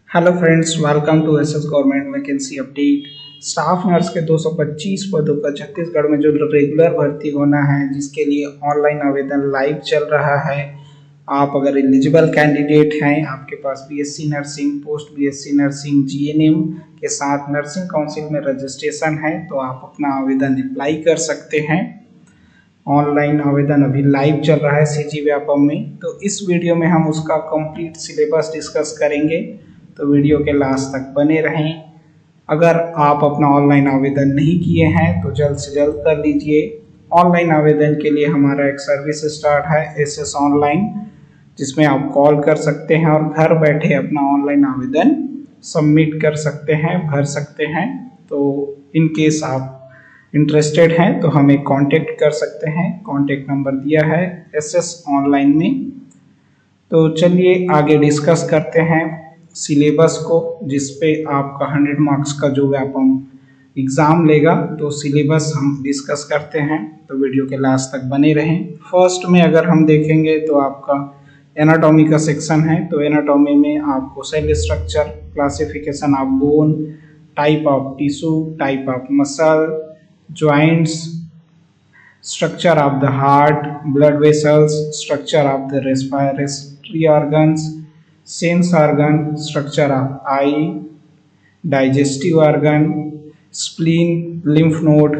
Hello friends, welcome to SS government vacancy update. Staff nurse के 225 पदों का छत्तीसगढ़ में जो रेगुलर भर्ती होना है, जिसके लिए ऑनलाइन आवेदन लाइव चल रहा है। आप अगर एलिजिबल कैंडिडेट हैं, आपके पास BSc nursing, post BSc nursing, GNM के साथ नर्सिंग काउंसिल में रजिस्ट्रेशन है, तो आप अपना आवेदन अप्लाई कर सकते हैं। ऑनलाइन आवेदन अभी लाइव चल रहा है सीजी व्यापम में। तो इस वीडियो में हम उसका कंप्लीट सिलेबस डिस्कस करेंगे, तो वीडियो के लास्ट तक बने रहें। अगर आप अपना ऑनलाइन आवेदन नहीं किए हैं तो जल्द से जल्द कर लीजिए। ऑनलाइन आवेदन के लिए हमारा एक सर्विस स्टार्ट है एसएस ऑनलाइन, जिसमें आप कॉल कर सकते हैं और घर बैठे अपना ऑनलाइन आवेदन सबमिट कर सकते हैं, भर सकते हैं। तो इन केस आप इंटरेस्टेड हैं तो हमें कांटेक्ट कर सकते हैं। कांटेक्ट नंबर दिया है एसएस ऑनलाइन में। तो चलिए आगे डिस्कस करते हैं सिलेबस को, जिस पे आपका 100 मार्क्स का जो व्यापम एग्ज़ाम लेगा, तो सिलेबस हम डिस्कस करते हैं। तो वीडियो के लास्ट तक बने रहें। फर्स्ट में अगर हम देखेंगे तो आपका एनाटॉमी का सेक्शन है। तो एनाटॉमी में आपको cell structure, classification of bone, type of tissue, type of muscle, joints, structure of the heart, blood vessels, structure of the respiratory organs, sense organ, structure of eye, digestive organ, spleen, lymph node,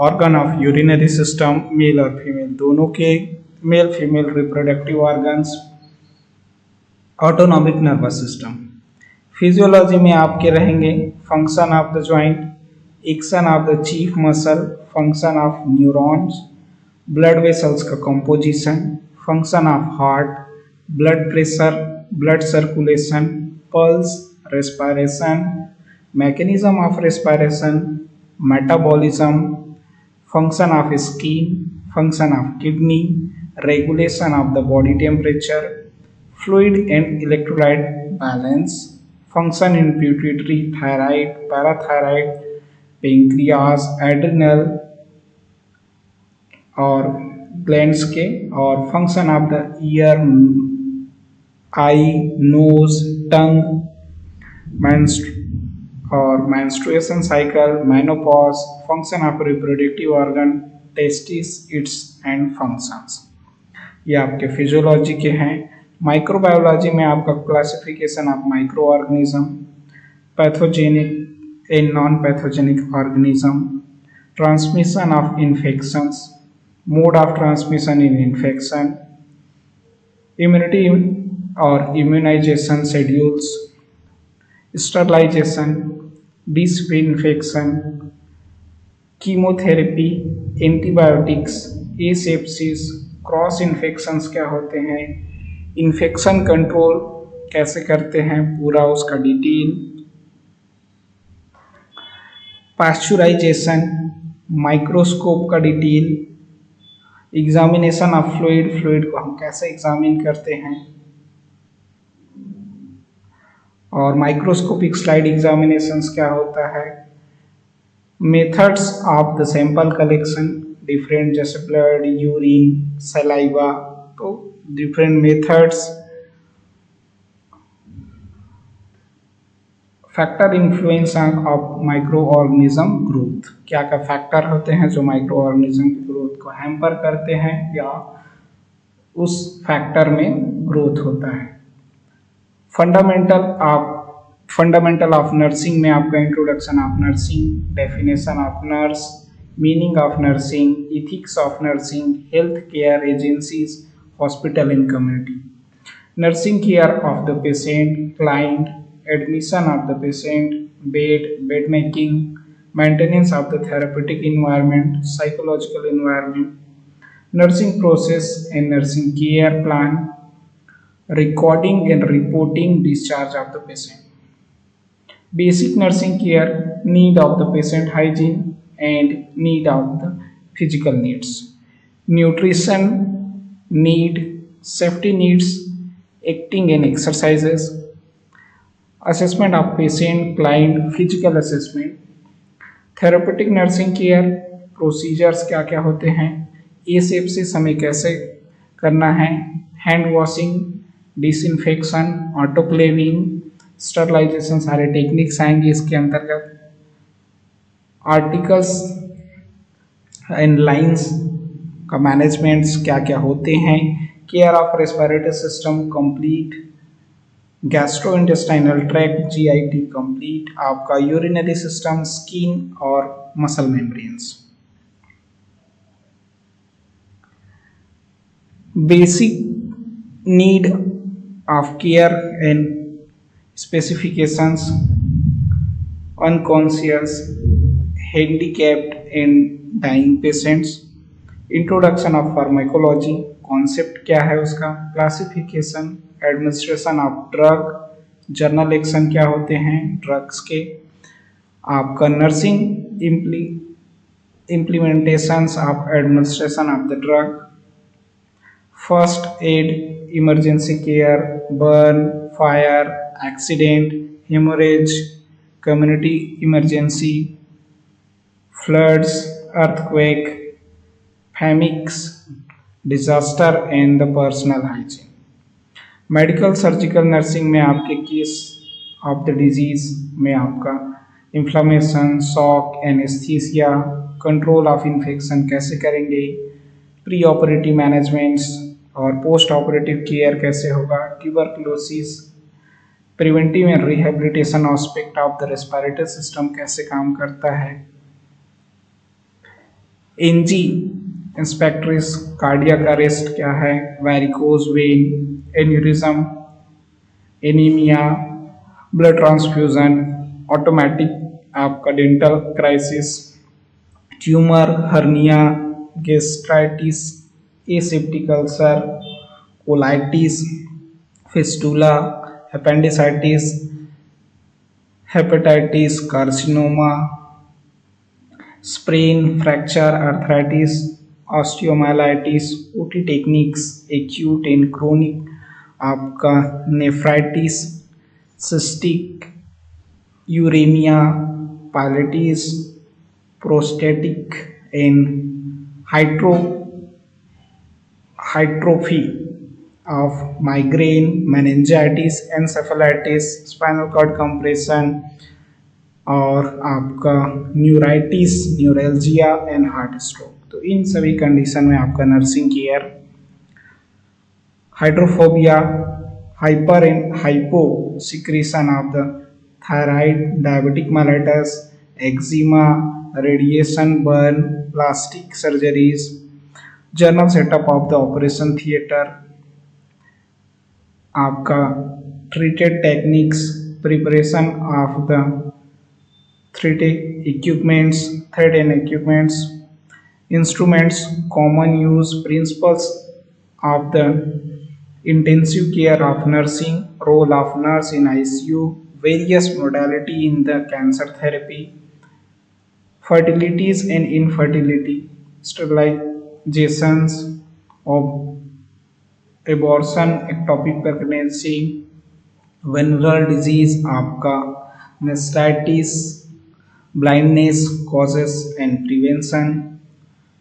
organ of urinary system, male और female दोनों के, male female reproductive organs, autonomic nervous system. Physiology में आपके रहेंगे function of the joint, action of the chief muscle, function of neurons, blood vessels का composition, function of heart, blood pressure, blood circulation, pulse, respiration, mechanism of respiration, metabolism, function of skin, function of kidney, regulation of the body temperature, fluid and electrolyte balance, function in pituitary, thyroid, parathyroid, pancreas, adrenal और glands के, और function of the ear, eye, nose, tongue, और menstruation cycle, menopause, function of reproductive organ, testis, its and functions. ये आपके physiology के हैं। Microbiology में आपका classification of micro organism, pathogenic and non pathogenic organism, transmission of infections, mode of transmission in infection, immunity और immunization schedules, sterilization, disinfection, chemotherapy, antibiotics, asepsis, cross infections क्या होते हैं, इन्फेक्शन कंट्रोल कैसे करते हैं, पूरा उसका डिटेल, पास्चुराइजेशन, माइक्रोस्कोप का detail, examination of fluid, fluid को हम कैसे एग्जामिन करते हैं, और माइक्रोस्कोपिक स्लाइड एग्जामिनेशंस क्या होता है, methods of the sample collection, different, जैसे ब्लड, यूरिन, सलाइवा, तो different methods, factor influence of micro organism growth, क्या क्या फैक्टर होते हैं जो माइक्रो ऑर्गेनिज्म की ग्रोथ को हैम्पर करते हैं या उस फैक्टर में ग्रोथ होता है। फंडामेंटल ऑफ नर्सिंग में आपका introduction of nursing, definition of nurse, meaning of nursing, ethics of nursing, health care agencies, hospital and community, nursing care of the patient, client, admission of the patient, bed making, maintenance of the therapeutic environment, psychological environment, nursing process and nursing care plan, recording and reporting discharge of the patient, basic nursing care, need of the patient hygiene and need of the physical needs, nutrition need, safety needs, acting and exercises, assessment of patient, client, physical assessment, therapeutic nursing care, procedures क्या क्या होते हैं, asepsis हमें कैसे करना है, hand washing, disinfection, autoclaving, sterilization सारे techniques आएंगे इसके अंतर्गत। आर्टिकल्स एंड लाइंस का मैनेजमेंट्स क्या क्या होते हैं। Care of respiratory system complete, gastrointestinal tract GIT complete, आपका यूरिनरी सिस्टम, स्किन और muscle membranes. Basic need of care and specifications, unconscious, handicapped and dying patients, introduction of pharmacology, concept क्या है उसका, classification, administration of drug, general action क्या होते हैं drugs के, आपका nursing implementations of administration of the drug, first aid, emergency care, burn, fire, accident, haemorrhage, community emergency, floods, earthquake, famines, disaster and the personal hygiene. Medical surgical nursing में आपके case of the disease में आपका inflammation, shock, anaesthesia, control of infection कैसे करेंगे, pre operative managements और post operative care कैसे होगा, tuberculosis, preventive and rehabilitation aspect of the respiratory system कैसे काम करता है, एनजी इंस्पेक्ट्रिस, कार्डियक अरेस्ट क्या है, varicose vein, aneurysm, anaemia, blood transfusion, automatic आपका dental crisis, tumour, hernia, gastritis, aseptic ulcer, colitis, fistula, appendicitis, hepatitis, carcinoma, sprain, fracture, arthritis, osteomyelitis, OT techniques, acute and chronic आपका nephritis, cystic uraemia, pyelitis, prostatic and hypertrophy of migraine, meningitis, encephalitis, spinal cord compression और आपका neuritis, neuralgia and heart stroke. तो इन सभी condition में आपका nursing care, hydrophobia, hyper and hypo secretion of the thyroid, diabetic mellitus, eczema, radiation burn, plastic surgeries, general setup of the operation theatre, आपका treated techniques, preparation of the thread and equipments, instruments, common use, principles of the intensive care of nursing, role of nurse in ICU, various modality in the cancer therapy, fertilities and infertility, sterilizations of abortion, ectopic pregnancy, venereal disease, आपका mastitis, blindness causes and prevention,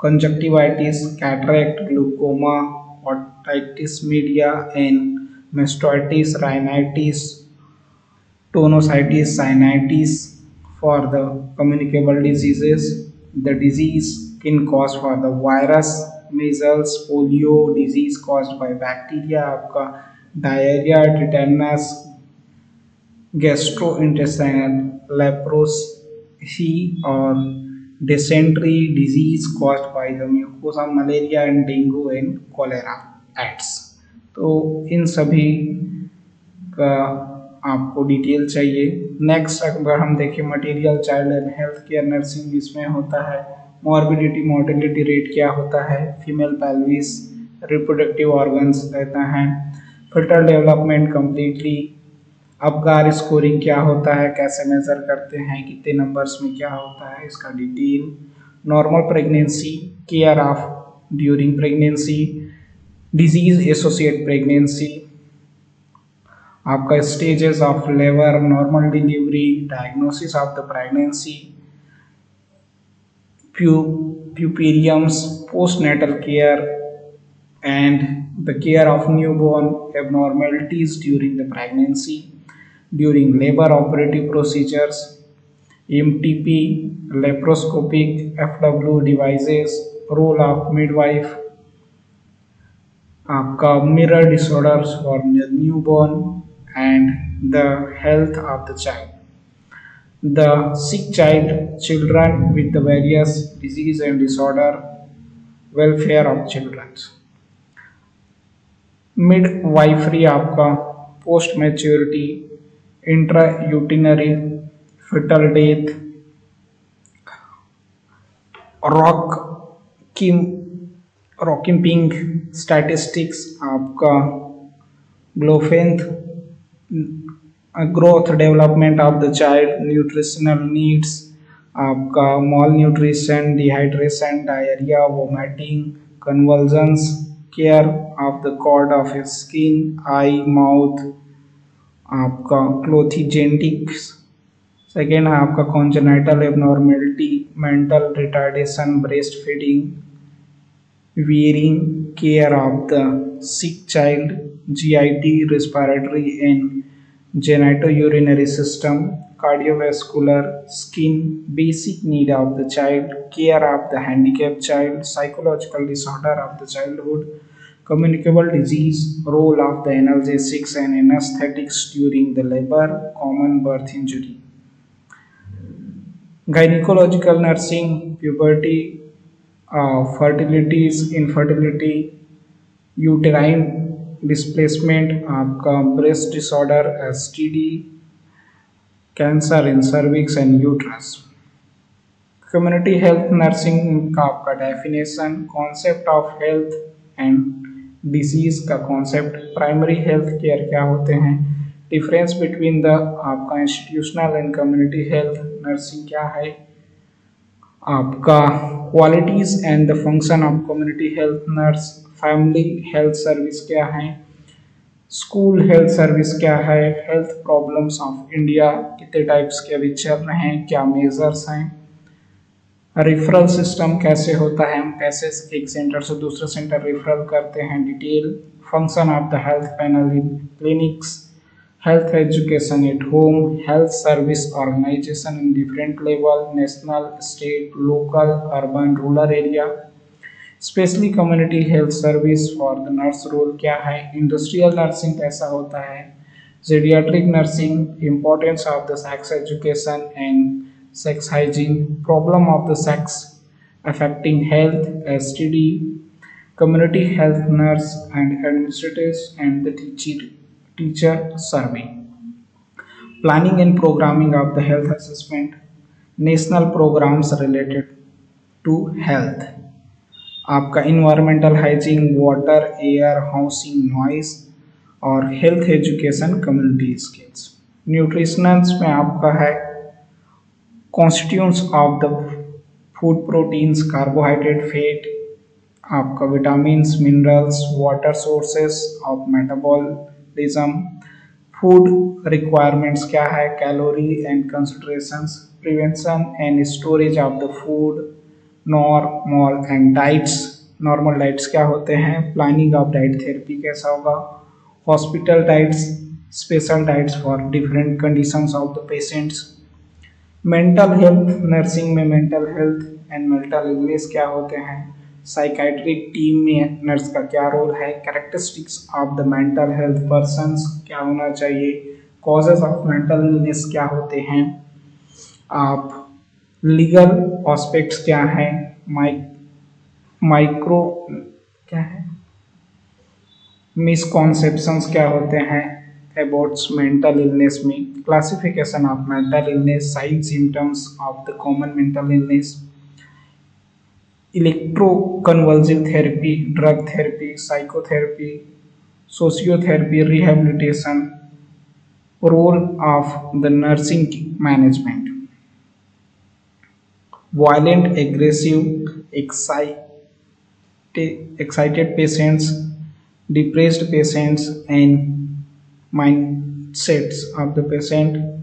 conjunctivitis, cataract, glaucoma, otitis media and mastocytis, rhinitis, tonositis, sinusitis for the communicable diseases. The disease can cause for the virus, measles, polio, disease caused by bacteria, आपका diarrhea, tetanus, gastrointestinal leprosy or dysentery, disease caused by the mucosa, malaria and dengue and cholera acts। तो इन सभी का आपको detail चाहिए। Next अगर हम देखें material child and health care nursing, इसमें होता है मॉर्बिडिटी मोर्टेलिटी रेट क्या होता है, फीमेल पेल्विस, रिप्रोडक्टिव ऑर्गन्स रहता है, filter development completely, Apgar scoring क्या होता है, कैसे मेजर करते हैं, कितने नंबर्स में क्या होता है, इसका detail, normal pregnancy, care of during pregnancy, disease associate pregnancy, आपका stages of labour, normal delivery, diagnosis of the pregnancy, puerperiums, postnatal care and the care of newborn, abnormalities during the pregnancy, during labor operative procedures, EMTP, laparoscopic FW devices, role of midwife, आपका mirror disorders for newborn and the health of the child. The sick child, children with the various disease and disorder, welfare of children. Midwifery आपका post maturity, intrauterine fetal death, rock की rocking statistics आपका ग्लोफेंथ growth development of the child nutritional needs आपका malnutrition dehydration diarrhoea vomiting convulsions care of the cord of skin eye mouth आपका क्लोथिजेंटिक्स second है आपका congenital abnormality mental retardation breast feeding wearing care of the sick child, GIT, respiratory and genitourinary system, cardiovascular, skin, basic need of the child, care of the handicapped child, psychological disorder of the childhood, communicable disease, role of the analgesics and anesthetics during the labor, common birth injury. Gynecological nursing, puberty, fertility, infertility, uterine displacement, आपका breast disorder, STD, cancer in cervix and uterus. Community health nursing का आपका definition, concept of health and disease का concept, primary health care क्या होते हैं, difference between the आपका institutional and community health nursing क्या है, आपका qualities and the function of community health nurse, family health service क्या है, स्कूल हेल्थ सर्विस क्या है, हेल्थ प्रॉब्लम्स ऑफ इंडिया कितने टाइप्स के अभी चल रहे हैं, क्या मेजर्स हैं, रिफरल सिस्टम कैसे होता है, हम कैसे एक सेंटर से दूसरे सेंटर रिफरल करते हैं, detail function of the health panel in clinics, health education at home, health service organization in different level, national, state, local, urban, rural area, especially community health service for the nurse role क्या है, industrial nursing कैसा होता है, geriatric nursing, importance of the sex education and sex hygiene, problem of the sex affecting health, STD, community health nurse and administrators and the teacher survey, planning and programming of the health assessment, national programs related to health, आपका environmental hygiene, water, air, housing, noise और health education community skills. Nutritionals में आपका है constituents of the food proteins, carbohydrate, fat, आपका vitamins, minerals, water sources of metabolism, food requirements क्या है, calorie and concentrations, prevention and storage of the food, normal and diets, normal diets क्या होते हैं, planning of diet therapy कैसा होगा, hospital diets, special diets for different conditions of the patients, mental health nursing में mental health and mental illness क्या होते हैं, psychiatric team में नर्स का क्या रोल है, characteristics of the mental health persons क्या होना चाहिए, कॉजेज ऑफ मेंटल इलनेस क्या होते हैं, आप लीगल एस्पेक्ट्स क्या हैं, माइक्रो क्या है, मिसकॉन्सेप्शंस क्या होते हैं अबाउट मेंटल इलनेस में, classification of mental illness, sign symptoms of the common mental illness, electroconvulsive therapy, drug therapy, psychotherapy, sociotherapy, rehabilitation, role of the nursing management, violent aggressive excited patients, depressed patients and mindsets of the patient.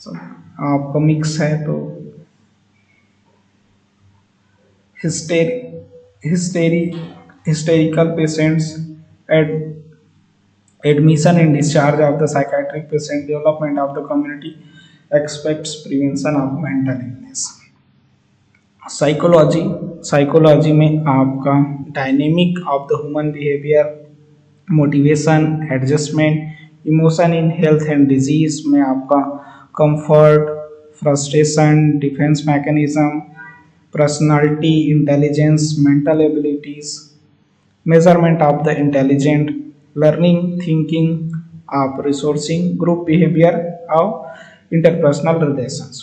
So आपका mix है तो hysterical patients, admission and discharge of the psychiatric patient, development of the community aspects, prevention of mental illness. Psychology में आपका dynamic of the human behaviour, motivation, adjustment, emotion in health and disease में आपका comfort, frustration, defence mechanism, personality, intelligence, mental abilities, measurement of the intelligent, learning, thinking, आप resourcing, group behaviour और interpersonal relations.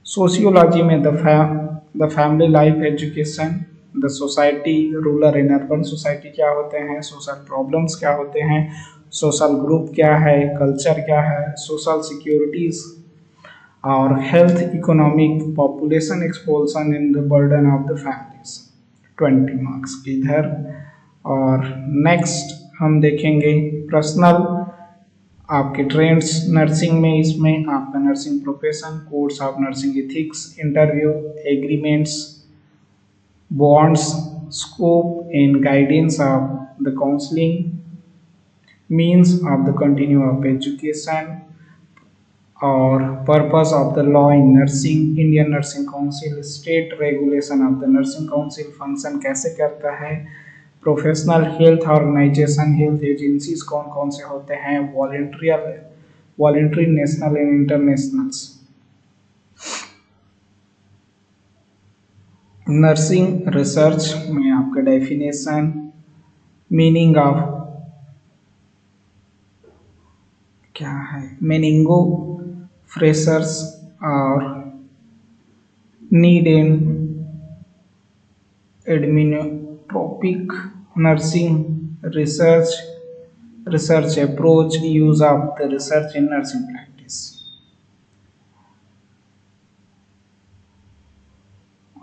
Sociology में the family life, education, the society, rural and urban society क्या होते हैं, social problems क्या होते हैं, social group क्या है, कल्चर क्या है, सोशल सिक्योरिटीज और health, economic, population explosion in the burden of the families. 20 marks इधर। और नेक्स्ट हम देखेंगे पर्सनल आपके ट्रेंड्स नर्सिंग में। इसमें आपका nursing profession, course of nursing ethics, interview, agreements, bonds, scope and guidance of the counselling, means of the continue of education और purpose of the law in nursing, Indian nursing council, state regulation of the nursing council, function कैसे करता है, professional health organisation, health agencies कौन कौन से होते हैं, voluntary national and internationals. Nursing research में आपका डेफिनेशन, मीनिंग ऑफ क्या है, मेनिंगो फ्रेशर्स और नीड एंड एडमिनोट्रोपिक nursing research approach, use of the research in nursing practice.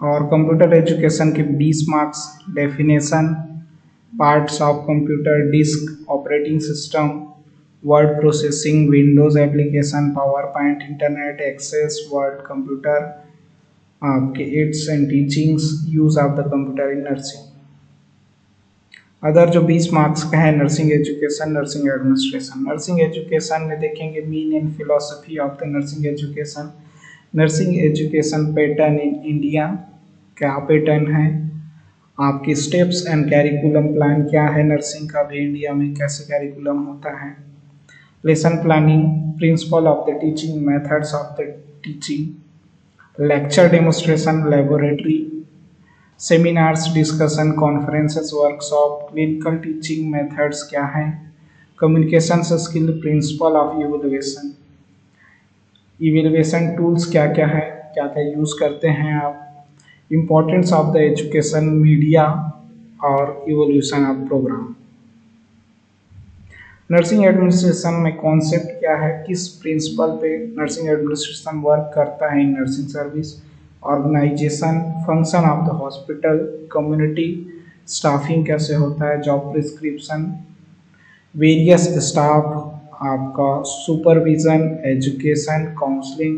और कंप्यूटर एजुकेशन के 20 marks, definition, parts of computer, disk, operating system, word processing, Windows application, PowerPoint, internet access, word computer, आपके aids and teachings, use of the computer in nursing. Other जो 20 marks का है, nursing education, nursing administration. Nursing education में देखेंगे mean and philosophy of the nursing education, nursing education pattern in India, क्या pattern है, आपकी steps and curriculum plan क्या है नर्सिंग का भी इंडिया में, कैसे कैरिकुलम होता है, lesson planning, principle of the teaching, methods of the teaching, lecture demonstration, laboratory, seminars, discussion, conferences, workshop, clinical teaching methods क्या है, communication skill, principle of evaluation, evaluation tools क्या क्या है, क्या क्या यूज़ करते हैं आप, importance of the education, media और evolution of programme. Nursing administration में कॉन्सेप्ट क्या है, किस प्रिंसिपल पे नर्सिंग एडमिनिस्ट्रेशन वर्क करता है in nursing service, organization, function of the hospital, community, staffing कैसे होता है, जॉब प्रिस्क्रिप्शन, वेरियस स्टाफ, आपका supervision, education, counselling,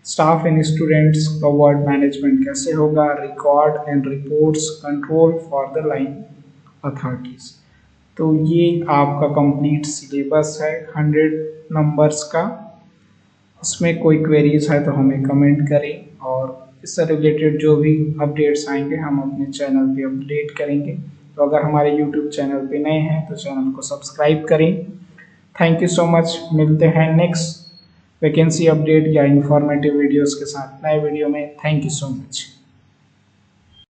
staff and students का वर्ड मैनेजमेंट कैसे होगा, record and reports, control for the line authorities. तो ये आपका कंप्लीट सिलेबस है 100 नंबर्स का। इसमें कोई क्वेरीज है तो हमें कमेंट करें और इससे रिलेटेड जो भी अपडेट्स आएंगे हम अपने चैनल पे अपडेट करेंगे। तो अगर हमारे यूट्यूब चैनल पे नए हैं तो चैनल को सब्सक्राइब करें। Thank you so much. मिलते हैं नेक्स्ट वैकेंसी अपडेट या इंफॉर्मेटिव वीडियोस के साथ नए वीडियो में। Thank you so much.